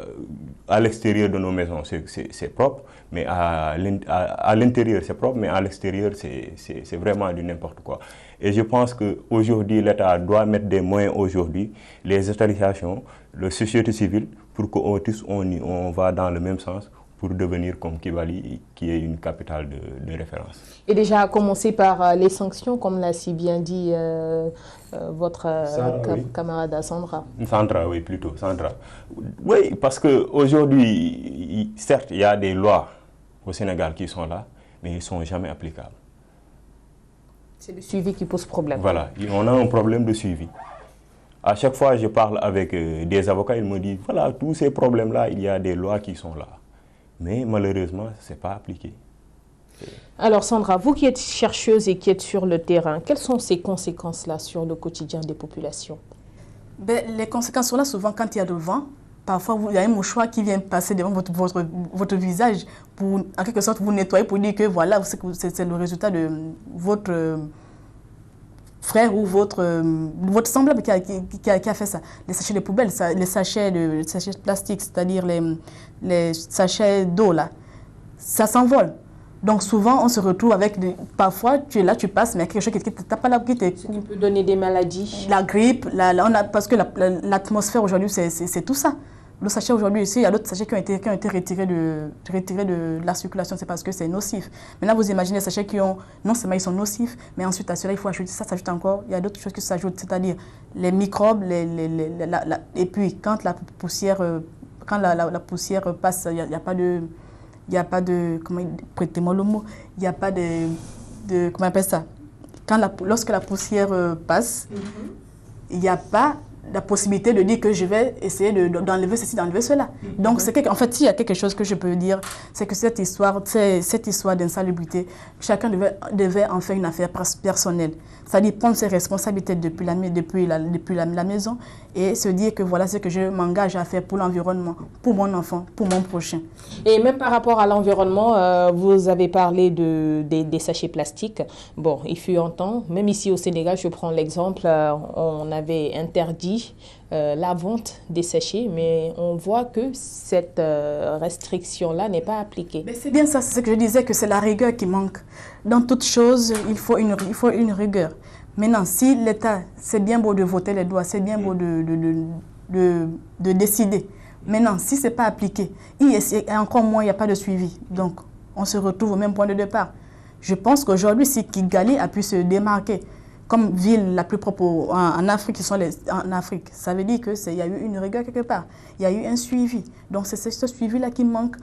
à l'extérieur de nos maisons, c'est propre, mais à l'intérieur, c'est propre, mais à l'extérieur, c'est vraiment du n'importe quoi. Et je pense qu'aujourd'hui, l'État doit mettre des moyens aujourd'hui, les associations, la société civile, pour qu'on tous, on va dans le même sens, pour devenir comme Kigali, qui est une capitale de référence. Et déjà, à commencer par les sanctions, comme l'a si bien dit votre camarade Sandra. Sandra, oui, plutôt, Sandra. Oui, parce qu'aujourd'hui, certes, il y a des lois au Sénégal qui sont là, mais ils ne sont jamais applicables. C'est le suivi qui pose problème. Voilà, on a un problème de suivi. À chaque fois, je parle avec des avocats, ils me disent, voilà, tous ces problèmes-là, il y a des lois qui sont là. Mais malheureusement, ce n'est pas appliqué. Alors Sandra, vous qui êtes chercheuse et qui êtes sur le terrain, quelles sont ces conséquences-là sur le quotidien des populations? Les conséquences sont là souvent quand il y a de vent. Parfois, il y a un mouchoir qui vient passer devant votre visage pour, en quelque sorte, vous nettoyer pour dire que voilà, c'est le résultat de votre frère ou votre semblable qui a fait ça. Les sachets de poubelle, les sachets de plastique, c'est-à-dire les sachets d'eau, là, ça s'envole. Donc souvent, on se retrouve avec parfois, tu es là, tu passes, mais il y a quelque chose qui ne t'a pas là, qui peut donner des maladies. La grippe, parce que l'atmosphère aujourd'hui, c'est tout ça. Le sachet aujourd'hui, il y a d'autres sachets qui ont été retirés de la circulation, c'est parce que c'est nocif. Maintenant, vous imaginez les sachets qui ont, non seulement ils sont nocifs, mais ensuite à cela, il faut ajouter ça, s'ajoute encore. Il y a d'autres choses qui s'ajoutent, c'est-à-dire les microbes, et puis quand la poussière passe, il n'y a pas de, prêtez-moi le mot, il n'y a pas de comment on appelle ça? Lorsque la poussière passe, il n'y a pas la possibilité de dire que je vais essayer d'enlever ceci, d'enlever cela. Donc, en fait, s'il y a quelque chose que je peux dire, c'est que cette histoire d'insalubrité, chacun devait en faire une affaire personnelle. C'est-à-dire prendre ses responsabilités depuis la maison et se dire que voilà ce que je m'engage à faire pour l'environnement, pour mon enfant, pour mon prochain. Et même par rapport à l'environnement, vous avez parlé des sachets plastiques. Bon, il fut un temps, même ici au Sénégal, je prends l'exemple, on avait interdit la vente des sachets, mais on voit que cette restriction-là n'est pas appliquée. Mais c'est bien ça, c'est ce que je disais, que c'est la rigueur qui manque. Dans toute chose, il faut une rigueur. Maintenant, si l'État, c'est bien beau de voter les droits, c'est bien beau de décider. Maintenant, si ce n'est pas appliqué, et encore moins, il n'y a pas de suivi. Donc, on se retrouve au même point de départ. Je pense qu'aujourd'hui, si Kigali a pu se démarquer comme ville la plus propre en Afrique, en Afrique, ça veut dire qu'il y a eu une rigueur quelque part. Il y a eu un suivi. Donc, c'est ce suivi-là qui manque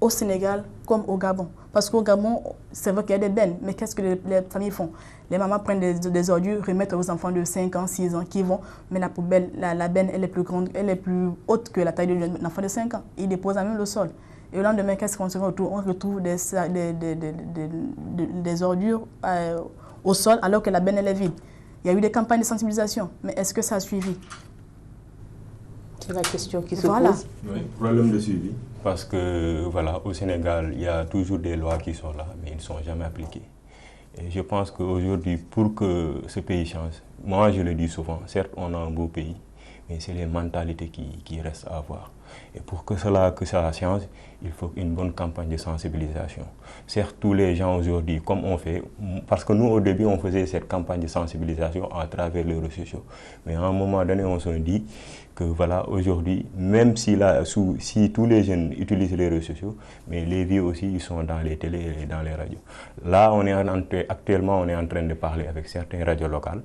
au Sénégal comme au Gabon. Parce qu'au Gabon, c'est vrai qu'il y a des bennes, mais qu'est-ce que les familles font? Les mamans prennent des ordures, remettent aux enfants de 5 ans, 6 ans qui vont, mais la poubelle, la benne, elle est plus grande, elle est plus haute que la taille d'un enfant de 5 ans. Ils déposent à même le sol. Et le lendemain, qu'est-ce qu'on se retrouve? On retrouve des ordures au sol alors que la benne, elle est vide. Il y a eu des campagnes de sensibilisation, mais est-ce que ça a suivi? C'est la question qui se pose. Oui, problème de suivi. Parce que, voilà, au Sénégal, il y a toujours des lois qui sont là, mais ils ne sont jamais appliquées. Et je pense qu'aujourd'hui, pour que ce pays change, moi je le dis souvent, certes on a un beau pays, mais c'est les mentalités qui restent à avoir. Et pour que ça change, il faut une bonne campagne de sensibilisation. Certes, tous les gens aujourd'hui, comme on fait, parce que nous au début on faisait cette campagne de sensibilisation à travers les réseaux sociaux, mais à un moment donné on se dit que voilà, aujourd'hui, même si tous les jeunes utilisent les réseaux sociaux, mais les vieux aussi, ils sont dans les télés et dans les radios. Là, actuellement, on est en train de parler avec certaines radios locales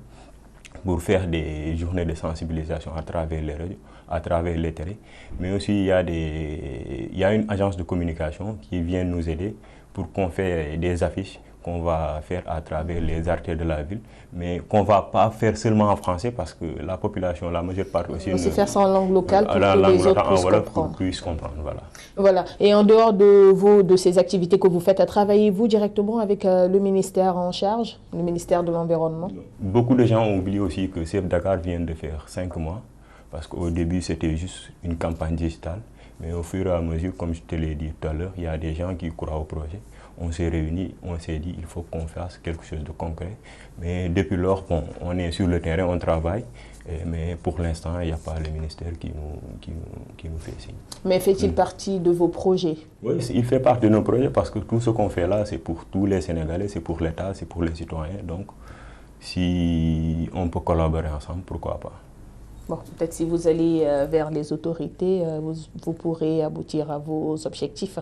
pour faire des journées de sensibilisation à travers les radios, à travers les télés. Mais aussi, il y a une agence de communication qui vient nous aider pour qu'on fasse des affiches qu'on va faire à travers les artères de la ville, mais qu'on ne va pas faire seulement en français parce que la population, la majeure partie aussi... On va faire ça en langue locale pour que les autres puissent comprendre. Voilà. Et en dehors de ces activités que vous faites, travaillez-vous directement avec le ministère en charge, le ministère de l'Environnement? Beaucoup de gens ont oublié aussi que CEF Dakar vient de faire 5 mois, parce qu'au début c'était juste une campagne digitale, mais au fur et à mesure, comme je te l'ai dit tout à l'heure, il y a des gens qui croient au projet. On s'est réunis, on s'est dit il faut qu'on fasse quelque chose de concret. Mais depuis lors, bon, on est sur le terrain, on travaille, mais pour l'instant, il n'y a pas le ministère qui nous fait signe. Mais fait-il partie de vos projets? Oui, il fait partie de nos projets parce que tout ce qu'on fait là, c'est pour tous les Sénégalais, c'est pour l'État, c'est pour les citoyens. Donc, si on peut collaborer ensemble, pourquoi pas? Bon, peut-être si vous allez vers les autorités, vous pourrez aboutir à vos objectifs.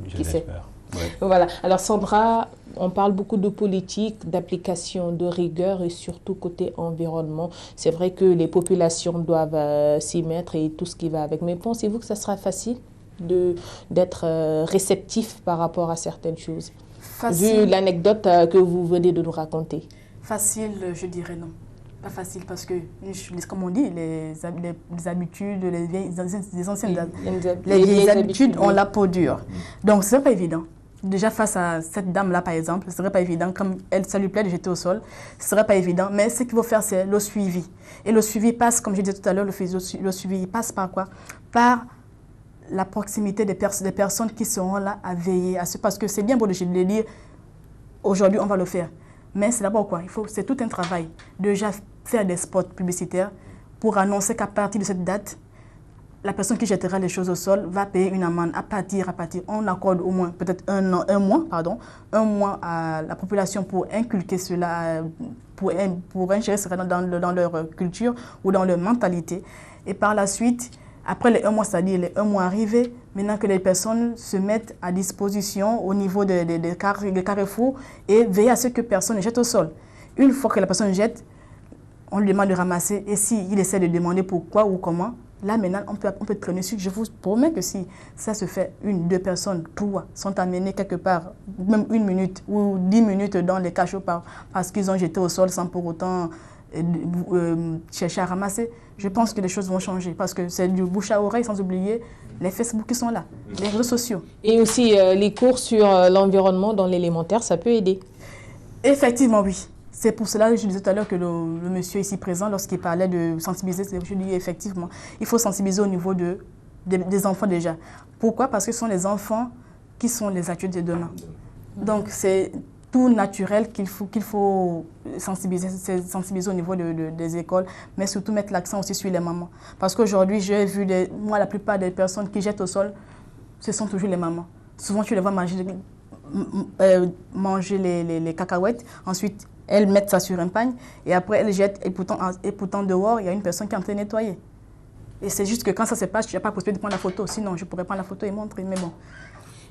Je l'espère. Oui. Voilà. Alors Sandra, on parle beaucoup de politique, d'application, de rigueur et surtout côté environnement. C'est vrai que les populations doivent s'y mettre et tout ce qui va avec. Mais pensez-vous que ça sera facile d'être réceptif par rapport à certaines choses? Facile. Vu l'anecdote que vous venez de nous raconter. Facile, je dirais non. Pas facile parce que, comme on dit, les habitudes, les anciennes habitudes ont la peau dure. Donc, ce n'est pas évident. Déjà, face à cette dame-là, par exemple, ce ne serait pas évident. Comme ça lui plaît de jeter au sol, ce ne serait pas évident. Mais ce qu'il faut faire, c'est le suivi. Et le suivi passe, comme je disais tout à l'heure, le suivi passe par quoi? Par la proximité des personnes qui seront là à veiller à ce. Parce que c'est bien beau de dire, aujourd'hui, on va le faire. Mais c'est d'abord quoi? C'est tout un travail. Déjà faire des spots publicitaires pour annoncer qu'à partir de cette date, la personne qui jettera les choses au sol va payer une amende à partir. On accorde au moins peut-être un mois à la population pour inculquer cela, pour ingérer cela dans leur culture ou dans leur mentalité. Et par la suite, après les 1 mois, c'est-à-dire les 1 mois arrivés, maintenant que les personnes se mettent à disposition au niveau des carrefours et veillent à ce que personne ne jette au sol. Une fois que la personne jette, on lui demande de ramasser et s'il essaie de demander pourquoi ou comment, là maintenant on peut traîner dessus. Je vous promets que si ça se fait 1, 2 personnes, 3 sont amenées quelque part, même 1 minute ou 10 minutes dans les cachots parce qu'ils ont jeté au sol sans pour autant chercher à ramasser, je pense que les choses vont changer parce que c'est du bouche à oreille, sans oublier les Facebook qui sont là, les réseaux sociaux. Et aussi les cours sur l'environnement dans l'élémentaire, ça peut aider. Effectivement, oui. C'est pour cela que je disais tout à l'heure que le monsieur ici présent, lorsqu'il parlait de sensibiliser, je dis effectivement, il faut sensibiliser au niveau des enfants déjà. Pourquoi? Parce que ce sont les enfants qui sont les adultes de demain. Donc c'est tout naturel qu'il faut sensibiliser au niveau des écoles, mais surtout mettre l'accent aussi sur les mamans. Parce qu'aujourd'hui, j'ai vu, moi, la plupart des personnes qui jettent au sol, ce sont toujours les mamans. Souvent, tu les vois manger les cacahuètes, ensuite elles mettent ça sur un pagne et après elles jettent et pourtant dehors, il y a une personne qui est en train de nettoyer. Et c'est juste que quand ça se passe, tu n'as pas possibilité de prendre la photo. Sinon, je pourrais prendre la photo et montrer, mais bon.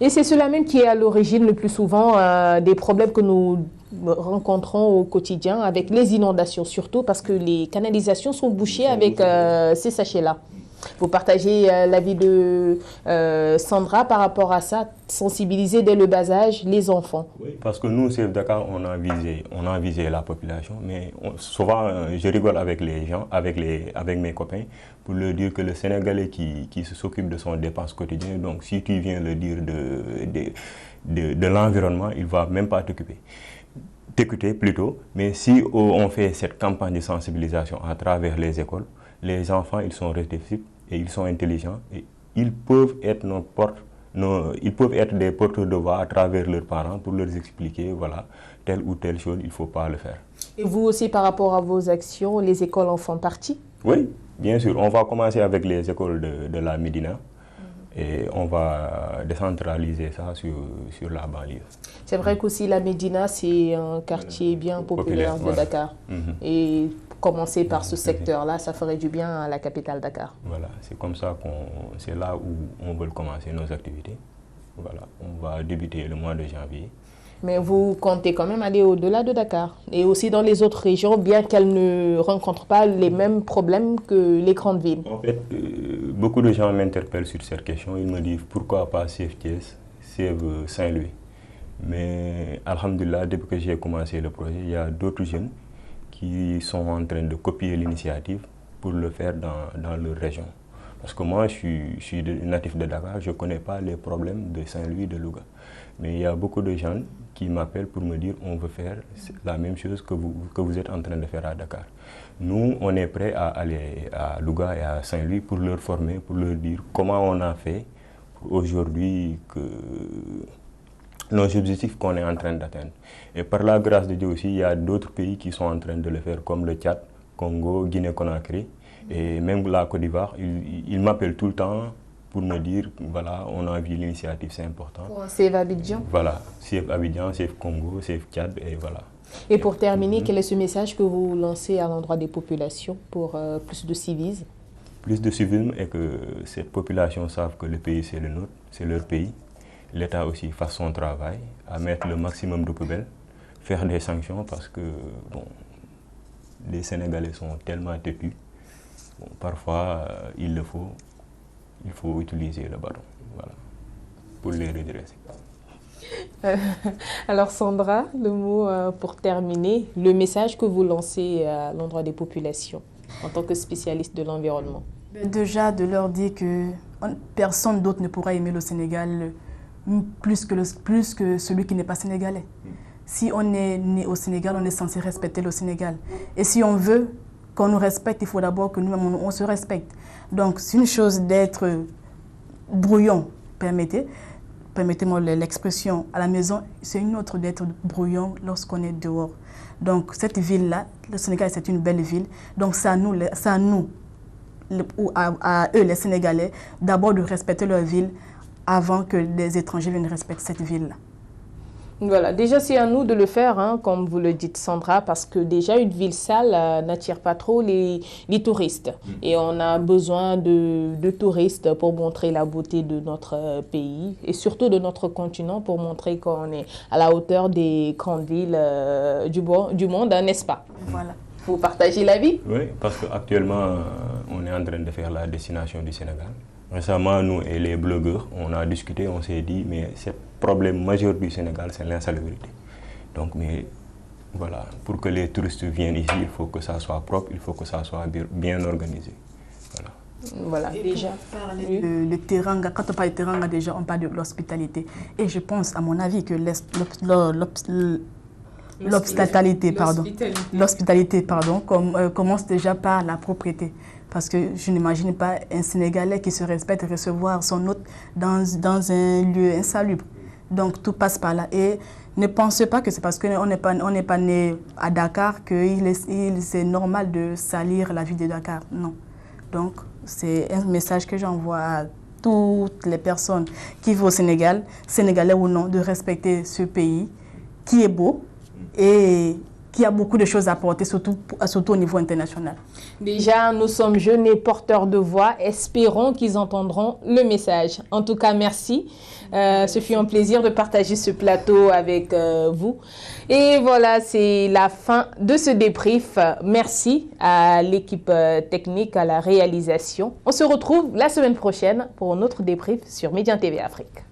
Et c'est cela même qui est à l'origine le plus souvent des problèmes que nous rencontrons au quotidien avec les inondations, surtout parce que les canalisations sont bouchées avec ces sachets-là. Vous partagez l'avis de Sandra par rapport à ça, sensibiliser dès le bas âge les enfants. Oui, parce que nous, CF Dakar, on a visé la population, mais souvent je rigole avec les gens, avec mes copains, pour leur dire que le Sénégalais qui s'occupe de son dépense quotidienne, donc si tu viens le dire de l'environnement, il ne va même pas t'écouter plutôt, mais si on fait cette campagne de sensibilisation à travers les écoles, les enfants, ils sont réflexifs et ils sont intelligents et ils peuvent être des porteurs de voix à travers leurs parents pour leur expliquer, voilà, telle ou telle chose, il ne faut pas le faire. Et vous aussi, par rapport à vos actions, les écoles en font partie? Oui, bien sûr. On va commencer avec les écoles de la Médina. Et on va décentraliser ça sur la banlieue. C'est vrai qu'aussi la Médina, c'est un quartier bien populaire de Dakar. Et commencer par ce secteur-là, ça ferait du bien à la capitale Dakar. Voilà, c'est comme ça c'est là où on veut commencer nos activités. Voilà, on va débuter le mois de janvier. Mais vous comptez quand même aller au-delà de Dakar et aussi dans les autres régions, bien qu'elles ne rencontrent pas les mêmes problèmes que les grandes villes. En fait, beaucoup de gens m'interpellent sur cette question. Ils me disent pourquoi pas CF Thiès, CF Saint-Louis. Mais alhamdoulilah, depuis que j'ai commencé le projet, il y a d'autres jeunes qui sont en train de copier l'initiative pour le faire dans leur région. Parce que moi, je suis natif de Dakar, je ne connais pas les problèmes de Saint-Louis, de Louga. Mais il y a beaucoup de gens qui m'appellent pour me dire on veut faire la même chose que vous êtes en train de faire à Dakar. Nous, on est prêts à aller à Louga et à Saint-Louis pour leur former, pour leur dire comment on a fait pour aujourd'hui que nos objectifs qu'on est en train d'atteindre. Et par la grâce de Dieu aussi, il y a d'autres pays qui sont en train de le faire, comme le Tchad, Congo, Guinée-Conakry, et même la Côte d'Ivoire. Ils m'appellent tout le temps pour me dire, voilà, on a vu l'initiative, c'est important. Pour CF Abidjan. Voilà, CF Abidjan, CF Congo, CF Tchad, et voilà. Et pour terminer, quel est ce message que vous lancez à l'endroit des populations pour plus de civisme? Plus de civisme et que cette population savent que le pays c'est le nôtre, c'est leur pays. L'État aussi fasse son travail, à mettre le maximum de poubelles, faire des sanctions parce que bon, les Sénégalais sont tellement têtus. Bon, parfois, il faut utiliser le bâton, voilà, pour les redresser. Alors Sandra, le mot pour terminer, le message que vous lancez à l'endroit des populations en tant que spécialiste de l'environnement. Déjà de leur dire que personne d'autre ne pourra aimer le Sénégal plus que celui qui n'est pas sénégalais. Si on est né au Sénégal, on est censé respecter le Sénégal. Et si on veut qu'on nous respecte, il faut d'abord que nous-mêmes on se respecte. Donc c'est une chose d'être brouillon, permettez-moi l'expression, à la maison, c'est une autre d'être brouillon lorsqu'on est dehors. Donc cette ville-là, le Sénégal, c'est une belle ville. Donc c'est à nous, ou à eux, les Sénégalais, d'abord de respecter leur ville avant que les étrangers viennent respecter cette ville-là. Voilà, déjà c'est à nous de le faire, hein, comme vous le dites Sandra, parce que déjà une ville sale n'attire pas trop les touristes. Et on a besoin de touristes pour montrer la beauté de notre pays et surtout de notre continent pour montrer qu'on est à la hauteur des grandes villes du monde, n'est-ce pas? Voilà. Vous partagez l'avis? Oui, parce qu'actuellement, on est en train de faire la destination du Sénégal. Récemment, nous et les blogueurs, on a discuté, on s'est dit, mais le problème majeur du Sénégal, c'est l'insalubrité. Donc, mais voilà, pour que les touristes viennent ici, il faut que ça soit propre, il faut que ça soit bien organisé. Voilà, déjà. Le teranga, quand on parle de teranga, déjà, on parle de l'hospitalité. Et je pense, à mon avis, que l'hospitalité, commence déjà par la propriété. Parce que je n'imagine pas un Sénégalais qui se respecte recevoir son hôte dans un lieu insalubre. Donc tout passe par là. Et ne pensez pas que c'est parce qu'on n'est pas né à Dakar que c'est normal de salir la ville de Dakar. Non. Donc c'est un message que j'envoie à toutes les personnes qui vivent au Sénégal, Sénégalais ou non, de respecter ce pays qui est beau et qui a beaucoup de choses à apporter, surtout au niveau international. Déjà, nous sommes jeunes et porteurs de voix. Espérons qu'ils entendront le message. En tout cas, merci. Ce fut un plaisir de partager ce plateau avec vous. Et voilà, c'est la fin de ce débrief. Merci à l'équipe technique, à la réalisation. On se retrouve la semaine prochaine pour un autre débrief sur Média TV Afrique.